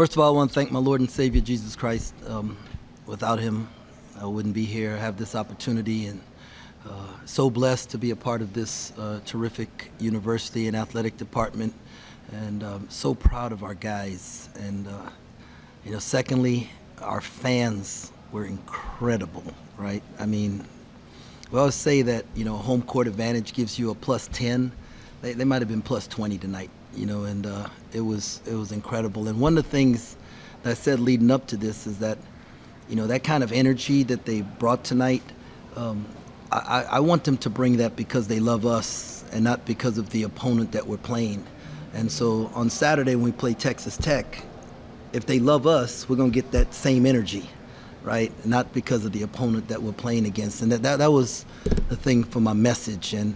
First of all, I want to thank my Lord and Savior, Jesus Christ. Without him, I wouldn't be here, have this opportunity, and so blessed to be a part of this terrific university and athletic department, and so proud of our guys. And, secondly, our fans were incredible, right? I mean, we always say that, home court advantage gives you a plus 10. They might have been plus 20 tonight, and it was incredible. And one of the things that I said leading up to this is that, that kind of energy that they brought tonight, I want them to bring that because they love us and not because of the opponent that we're playing. And so on Saturday when we play Texas Tech, if they love us, we're going to get that same energy, right? Not because of the opponent that we're playing against. And that was the thing for my message. And,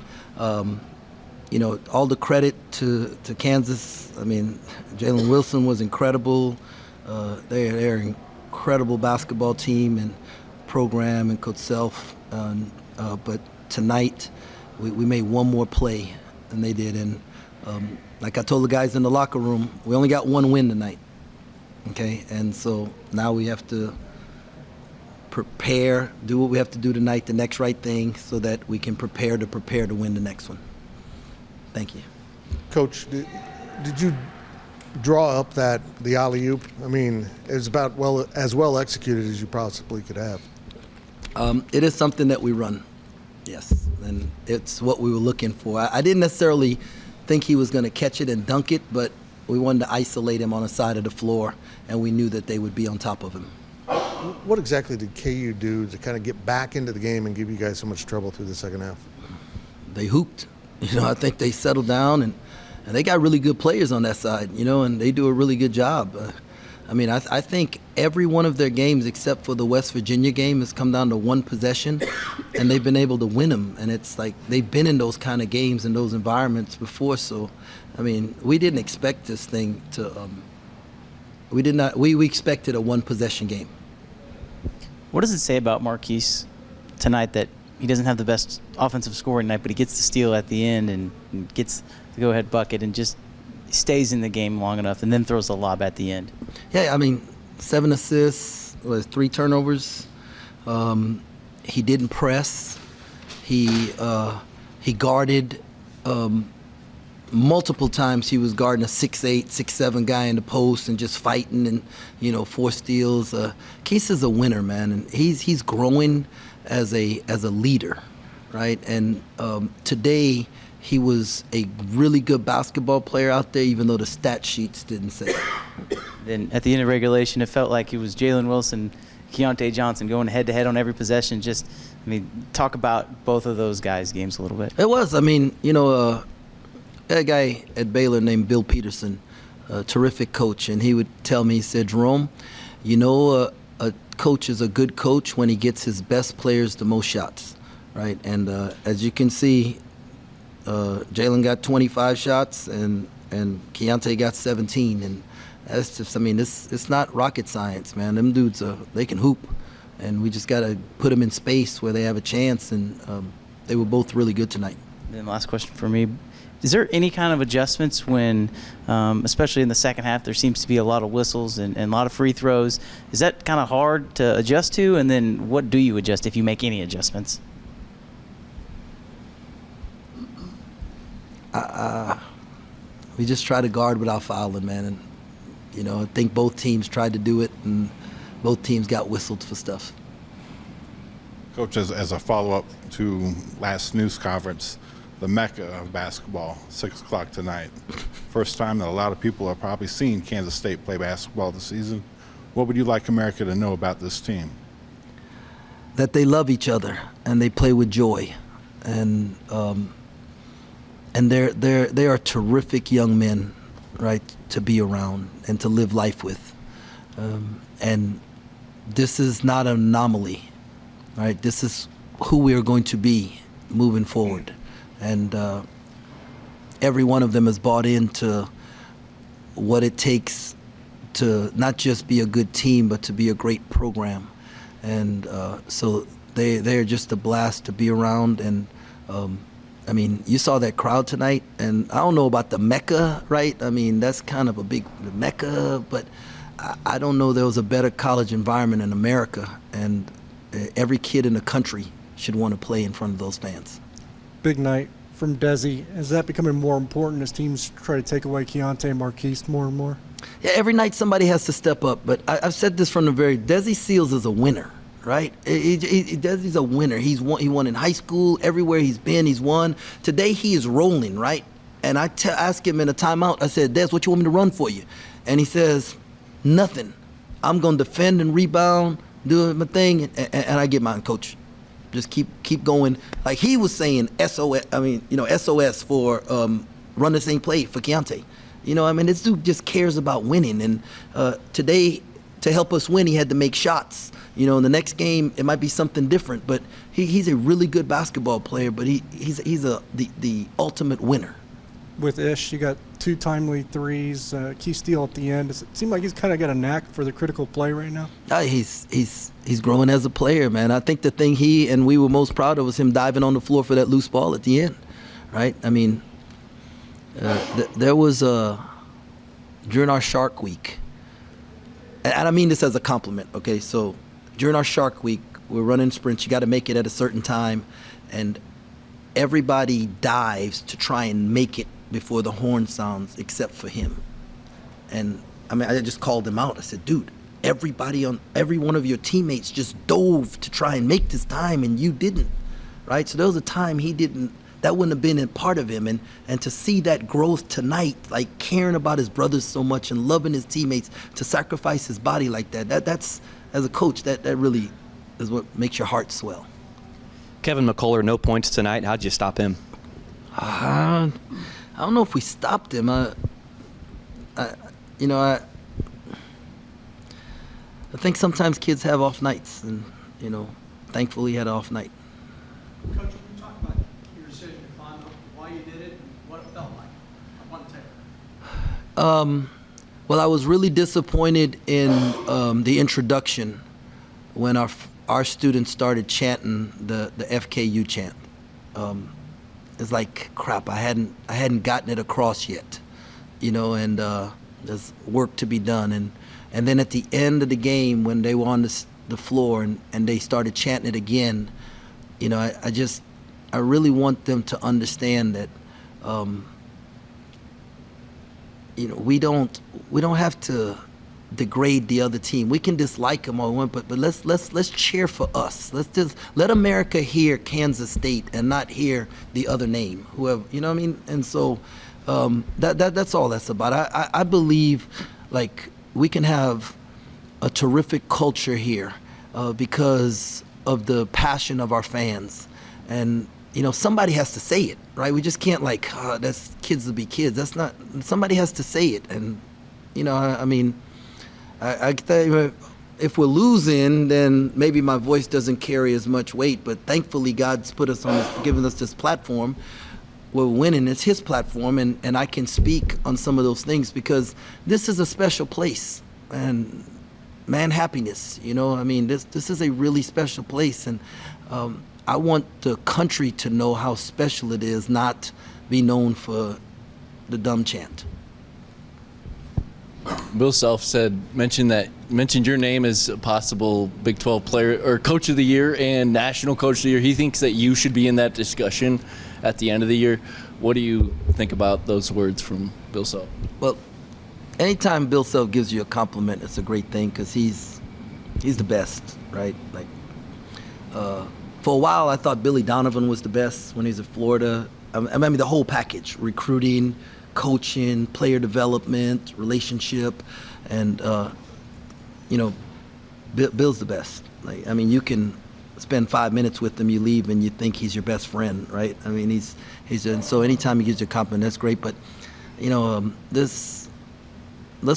all the credit to Kansas. I mean, Jalen Wilson was incredible. They're an incredible basketball team and program and Coach Self. But tonight, we made one more play than they did. And like I told the guys in the locker room, we only got one win tonight. Okay? And so now we have to prepare, do what we have to do tonight, the next right thing, so that we can prepare to win the next one. Thank you. Coach, did you draw up the alley-oop? I mean, it was about as well executed as you possibly could have. It is something that we run, yes, and it's what we were looking for. I didn't necessarily think he was going to catch it and dunk it, but we wanted to isolate him on the side of the floor, and we knew that they would be on top of him. What exactly did KU do to kind of get back into the game and give you guys so much trouble through the second half? They hooped. I think they settled down, and they got really good players on that side, and they do a really good job. I think every one of their games except for the West Virginia game has come down to one possession, and they've been able to win them. And it's like they've been in those kind of games and those environments before. So, we didn't expect this thing to we expected a one-possession game. What does it say about Marquise tonight that he doesn't have the best offensive scoring night, but he gets the steal at the end and gets the go-ahead bucket and just stays in the game long enough and then throws the lob at the end? Yeah, 7 assists, 3 turnovers. He didn't press. He guarded multiple times. He was guarding a 6'8", 6'7" guy in the post and just fighting and 4 steals. Case is a winner, man, and he's growing as a leader, right? And today he was a really good basketball player out there, even though the stat sheets didn't say it. Then at the end of regulation, it felt like it was Jalen Wilson, Keontae Johnson going head-to-head on every possession. Talk about both of those guys' games a little bit. It was. A guy at Baylor named Bill Peterson, a terrific coach, and he would tell me, he said, Jerome, a coach is a good coach when he gets his best players the most shots, right? And as you can see, Jalen got 25 shots and Keontae got 17, and that's just, it's not rocket science, man. Them dudes, they can hoop, and we just got to put them in space where they have a chance, and they were both really good tonight. And then last question for me. Is there any kind of adjustments when, especially in the second half, there seems to be a lot of whistles and a lot of free throws? Is that kind of hard to adjust to? And then what do you adjust if you make any adjustments? We just try to guard without fouling, man. And, I think both teams tried to do it, and both teams got whistled for stuff. Coach, as a follow-up to last news conference, the mecca of basketball, 6 o'clock tonight. First time that a lot of people have probably seen Kansas State play basketball this season. What would you like America to know about this team? That they love each other and they play with joy, and they are terrific young men, right, to be around and to live life with. And this is not an anomaly, right? This is who we are going to be moving forward. And every one of them has bought into what it takes to not just be a good team, but to be a great program. And so they're just a blast to be around. And you saw that crowd tonight, and I don't know about the Mecca, right? That's kind of a big Mecca, but I don't know there was a better college environment in America, and every kid in the country should want to play in front of those fans. Big night from Desi. Is that becoming more important as teams try to take away Keontae and Marquise more and more? Yeah, every night somebody has to step up. But I've said this from the very. Desi Seals is a winner, right? Desi's a winner. He won in high school. Everywhere he's been, he's won. Today he is rolling, right? And I asked him in a timeout. I said, Des, what you want me to run for you? And he says, nothing. I'm gonna defend and rebound, do my thing, and I get mine, coach. Just keep going. Like he was saying, SOS for run the same play for Keontae. This dude just cares about winning. And today, to help us win, he had to make shots. In the next game, it might be something different. But he's a really good basketball player. But he's the ultimate winner. With Ish, you got 2 timely threes, key steal at the end. Does it seem like he's kind of got a knack for the critical play right now? He's growing as a player, man. I think the thing he and we were most proud of was him diving on the floor for that loose ball at the end, right? I mean, there was during our Shark Week, and I mean this as a compliment, okay? So during our Shark Week, we're running sprints. You got to make it at a certain time, and everybody dives to try and make it before the horn sounds, except for him. And I just called him out. I said, dude, every one of your teammates just dove to try and make this time, and you didn't, right? So there was a time he didn't. That wouldn't have been a part of him. And to see that growth tonight, like caring about his brothers so much and loving his teammates, to sacrifice his body like that's, as a coach, that really is what makes your heart swell. Kevin McCullough, no points tonight. How'd you stop him? I don't know if we stopped him. I think sometimes kids have off nights, and thankfully he had an off night. Coach, can you talk about your decision to climb up, why you did it, and what it felt like on one take? Well, I was really disappointed in the introduction when our students started chanting the FKU chant. It's like crap. I hadn't gotten it across yet, and there's work to be done. And then at the end of the game, when they were on the floor and they started chanting it again, I really want them to understand that, we don't have to degrade the other team. We can dislike them all we want, but let's cheer for us. Let's just let America hear Kansas State and not hear the other name, whoever, you know what I mean? And so that's all that's about. I believe like we can have a terrific culture here because of the passion of our fans. And somebody has to say it, right? We just can't that's kids will be kids. That's not, somebody has to say it. And I think if we're losing, then maybe my voice doesn't carry as much weight. But thankfully, God's put us on, given us this platform. We're winning. It's His platform, and I can speak on some of those things because this is a special place. And man, happiness. This is a really special place, and I want the country to know how special it is, not be known for the dumb chant. Bill Self mentioned your name as a possible Big 12 player or Coach of the Year and National Coach of the Year. He thinks that you should be in that discussion at the end of the year. What do you think about those words from Bill Self? Well, anytime Bill Self gives you a compliment, it's a great thing because he's the best, right? For a while, I thought Billy Donovan was the best when he was at Florida. I mean, the whole package: recruiting, coaching, player development, relationship, and Bill's the best. You can spend 5 minutes with him, you leave, and you think he's your best friend, right? And so anytime he gives you a compliment, that's great. But let's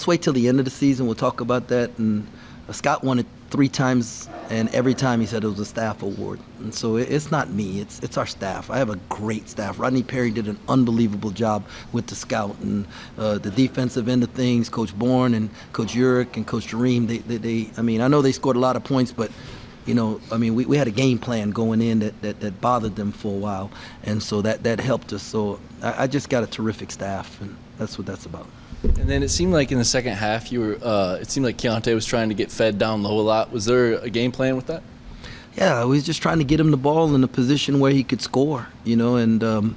wait till the end of the season. We'll talk about that. And Scott won it 3 times, and every time he said it was a staff award. And so it's not me, it's our staff. I have a great staff. Rodney Perry did an unbelievable job with the scout, and the defensive end of things, Coach Bourne and Coach Urick and Coach Jerome, they I know they scored a lot of points, but we had a game plan going in that bothered them for a while, and so that helped us. So I just got a terrific staff, and that's what that's about. And then it seemed like in the second half, it seemed like Keontae was trying to get fed down low a lot. Was there a game plan with that? Yeah, we was just trying to get him the ball in a position where he could score, and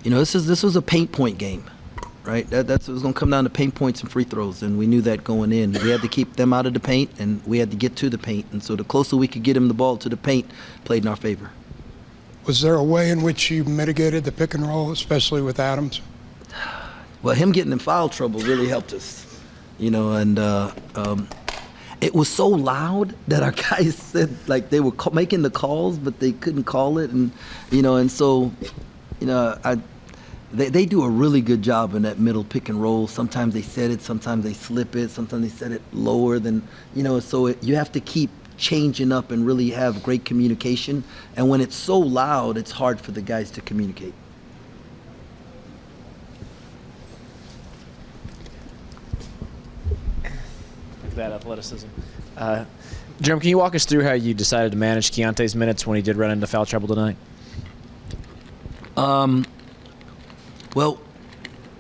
this was a paint point game, right? That's it was going to come down to paint points and free throws, and we knew that going in. We had to keep them out of the paint, and we had to get to the paint, and so the closer we could get him the ball to the paint, played in our favor. Was there a way in which you mitigated the pick and roll, especially with Adams? Well, him getting in foul trouble really helped us, and it was so loud that our guys said like they were making the calls, but they couldn't call it, and so they do a really good job in that middle pick and roll. Sometimes they set it, sometimes they slip it, sometimes they set it lower than so you have to keep changing up and really have great communication. And when it's so loud, it's hard for the guys to communicate. That athleticism. Jerome, can you walk us through how you decided to manage Keontae's minutes when he did run into foul trouble tonight? Well,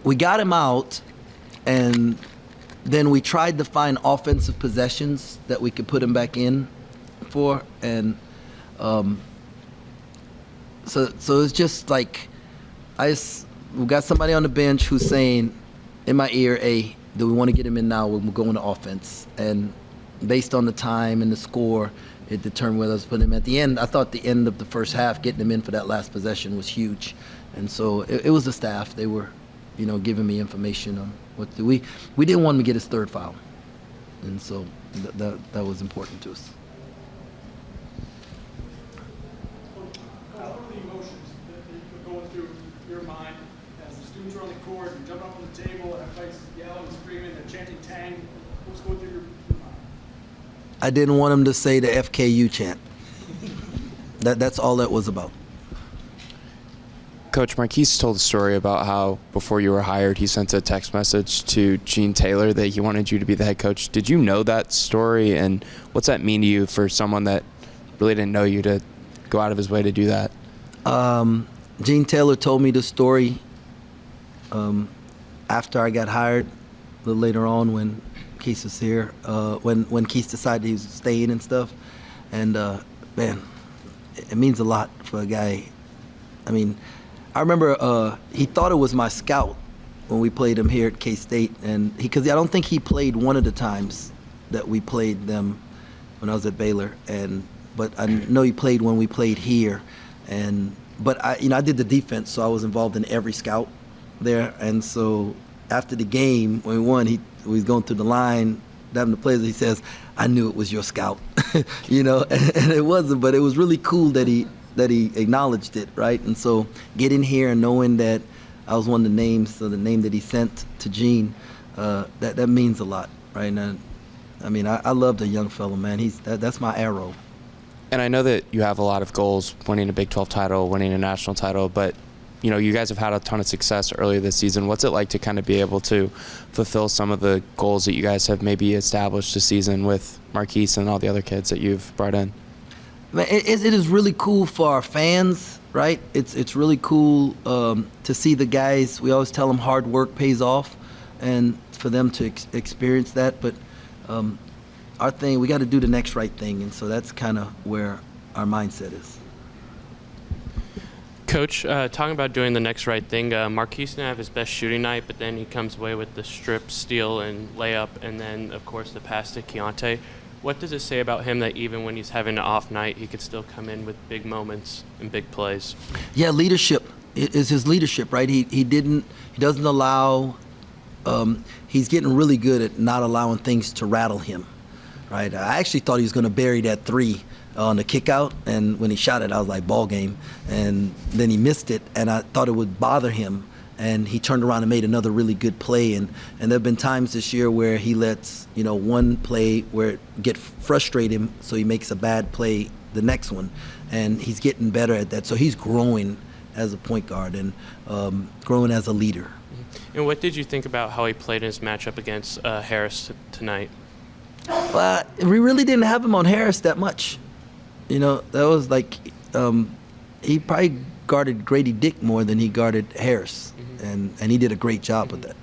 we got him out, and then we tried to find offensive possessions that we could put him back in for, and so it's just like we got somebody on the bench who's saying in my ear, "Hey, do we want to get him in now when we're going to offense?" And based on the time and the score, it determined whether to put him at the end. I thought the end of the first half, getting him in for that last possession was huge. And so it was the staff. They were, giving me information on what we didn't want him to get his third foul. And so that was important to us. What are the emotions that are going through your mind as the students are on the court and jumping up on the table and everybody's yelling and screaming and chanting Tang? What's going through your mind? I didn't want him to say the FKU chant. That's all that was about. Coach, Marquise told a story about how before you were hired, he sent a text message to Gene Taylor that he wanted you to be the head coach. Did you know that story, and what's that mean to you for someone that really didn't know you to go out of his way to do that? Gene Taylor told me the story after I got hired, a little later on when Keith was here, when Keith decided he was staying and stuff. And, man, it means a lot for a guy. I mean, I remember he thought it was my scout when we played him here at K-State, and because I don't think he played one of the times that we played them when I was at Baylor, but I know he played when we played here, but I did the defense, so I was involved in every scout there, and so after the game when we won, he was going through the line, having the players, he says, "I knew it was your scout," and it wasn't, but it was really cool that he acknowledged it, right? And so getting here and knowing that I was one of the names, so the name that he sent to Gene, that means a lot, right? And I love the young fellow, man. That's my arrow. And I know that you have a lot of goals, winning a Big 12 title, winning a national title, but you guys have had a ton of success earlier this season. What's it like to kind of be able to fulfill some of the goals that you guys have maybe established this season with Marquise and all the other kids that you've brought in? It is really cool for our fans, right? It's really cool to see the guys. We always tell them hard work pays off, and for them to experience that. But our thing, we got to do the next right thing, and so that's kind of where our mindset is. Coach, talking about doing the next right thing, Marquise didn't have his best shooting night, but then he comes away with the strip, steal, and layup, and then, of course, the pass to Keontae. What does it say about him that even when he's having an off night, he could still come in with big moments and big plays? Yeah, leadership is his leadership, right? He doesn't allow. He's getting really good at not allowing things to rattle him, right? I actually thought he was going to bury that three on the kick out, and when he shot it, I was like, ball game. And then he missed it, and I thought it would bother him. And he turned around and made another really good play. And there have been times this year where he lets, one play where it get frustrate him, so he makes a bad play the next one. And he's getting better at that. So he's growing as a point guard and growing as a leader. And what did you think about how he played in his matchup against Harris tonight? Well, we really didn't have him on Harris that much. That was like he probably guarded Grady Dick more than he guarded Harris. And he did a great job with that.